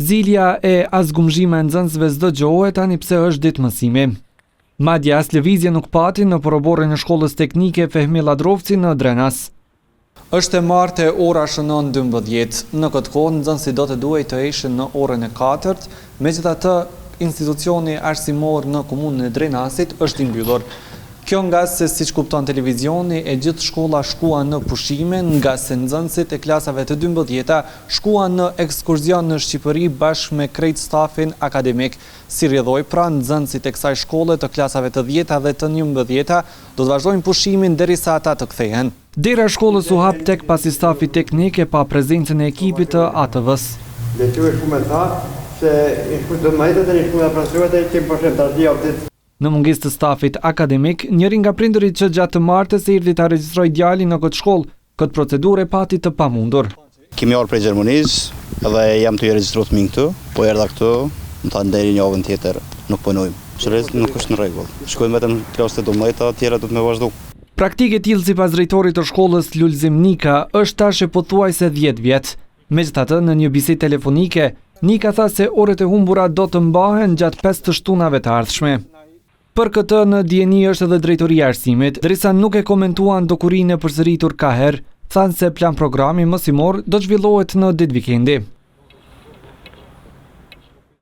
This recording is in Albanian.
Zilja e asgumzhime e nxënësve s'dëgjohet tani pse është ditë mësimi. Madje as lëvizje nuk pati në proborrin e shkollës teknike Fehmi Ladrovci në Drenas. Është e martë e ora shënon 12. Në këtë kohë nxënësit do të duhej të ishin në orën e 4, megjithatë institucioni arsimor në komunën e Drenasit është i mbyllur. Kjo nga se siç kupton televizioni e gjithë shkolla shkuan në pushime, nga se nxënësit e klasave të 12 shkuan në ekskursion në Shqipëri bashkë me krejt stafin akademik. Si rrjedhoi pra nxënësit e kësaj shkolle të klasave të 10 dhe të 11 do të vazhdojnë pushimin derisa ata të kthehen. Dera e shkollës u hap tek pasi stafi teknik e pa prezencën e ekipit të ATV-s. Në mungesë të stafit akademik, njëri nga prindërit që gjatë të martës erdhi ta regjistrojë djalin në këtë shkollë, këtë procedurë pati të pamundur. Kemi ardhur prej Gjermanisë dhe jam të regjistruar fëmijë këtu, po erdha këtu, më thanë deri një javën tjetër nuk punojmë. Çfarë nuk është në rregull. Shkojmë vetëm klasë të 12, të tjera do të më vazhdo. Praktikë e tillë sipas drejtorit të shkollës Lulzim Nika është tash pothuajse 10 vjet. Megjithatë, në një bisedë telefonike, Nika tha se orët e humbura do të mbahen gjatë 5 të shtunave të ardhshme. Për këtë në dieni është edhe drejtoria e arsimit, derisa nuk e komentuan dokurinë e përsëritur ka herë, thanë se plan programi mësimor do të zhvillohet në ditë vikendi.